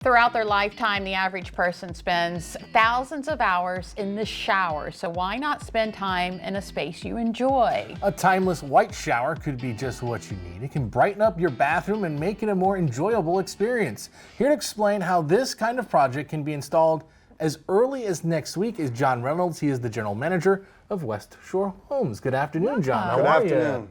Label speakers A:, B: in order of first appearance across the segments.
A: Throughout their lifetime, the average person spends thousands of hours in the shower, so why not spend time in a space you enjoy?
B: A timeless white shower could be just what you need. It can brighten up your bathroom and make it a more enjoyable experience. Here to explain how this kind of project can be installed as early as next week is John Reynolds. He is the general manager of West Shore Homes. Good afternoon, John. How are you?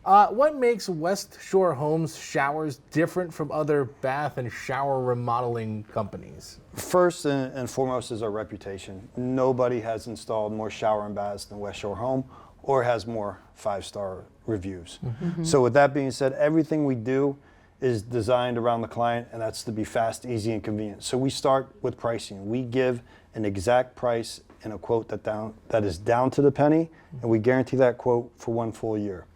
B: What makes West Shore Homes showers different from other bath and shower remodeling companies?
C: First and foremost is our reputation. Nobody has installed more shower and baths than West Shore Home or has more 5-star reviews. So with that being said, everything we do is designed around the client, and that's to be fast, easy, and convenient. So we start with pricing. We give an exact price in a quote that is down to the penny, and we guarantee that quote for 1 full year.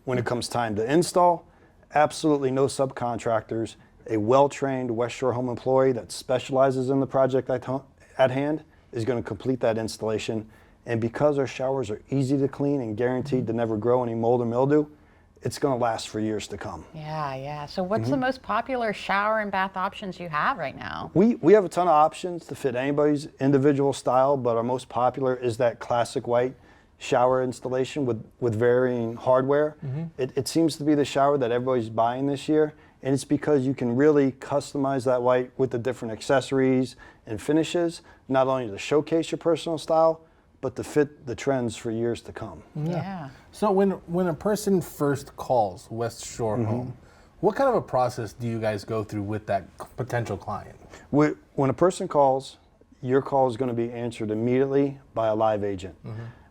C: When it comes time to install, absolutely no subcontractors. A well-trained West Shore Home employee that specializes in the project at hand is going to complete that installation. And because our showers are easy to clean and guaranteed to never grow any mold or mildew, it's going to last for years to come.
A: Yeah. So what's the most popular shower and bath options you have right now?
C: We have a ton of options to fit anybody's individual style, but our most popular is that classic white shower installation with varying hardware. It seems to be the shower that everybody's buying this year, and it's because you can really customize that white with the different accessories and finishes, not only to showcase your personal style, but to fit the trends for years to come.
A: Yeah.
B: So when a person first calls West Shore Home, what kind of a process do you guys go through with that potential client?
C: When a person calls, your call is going to be answered immediately by a live agent.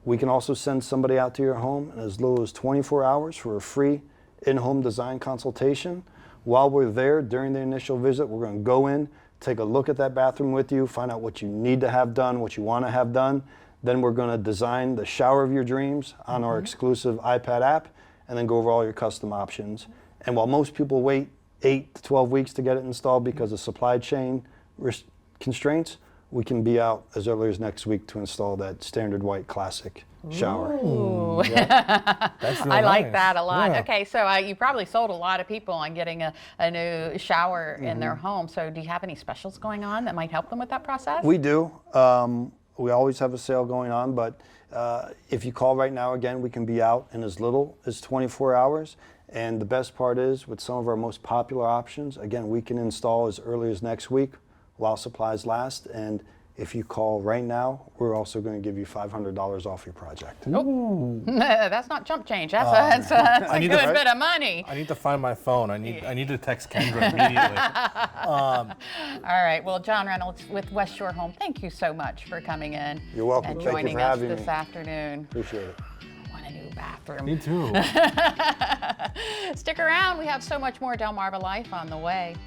C: We can also send somebody out to your home in as little as 24 hours for a free in-home design consultation. While we're there during the initial visit, we're going to go in, take a look at that bathroom with you, find out what you need to have done, what you want to have done. Then we're going to design the shower of your dreams on our exclusive iPad app, and then go over all your custom options. And while most people wait 8 to 12 weeks to get it installed because of supply chain constraints, we can be out as early as next week to install that standard white classic shower.
A: Ooh.
B: That's really
A: I like
B: nice.
A: that a lot.
B: Yeah.
A: Okay, so you probably sold a lot of people on getting a new shower in their home. So do you have any specials going on that might help them with that process?
C: We do. We always have a sale going on, but if you call right now, again, we can be out in as little as 24 hours. And the best part is, with some of our most popular options, again, we can install as early as next week while supplies last. And if you call right now, we're also going to give you $500 off your project.
A: Oh, that's not chump change. That's a good bit of money.
B: I need to find my phone. I need to text Kendra immediately.
A: All right. Well, John Reynolds with West Shore Home, thank you so much for coming in.
C: You're welcome.
A: And
C: Thank you
A: joining
C: for
A: us
C: having
A: this
C: me.
A: afternoon.
C: Appreciate it.
A: I want a new bathroom.
B: Me too.
A: Stick around. We have so much more Delmarva Life on the way.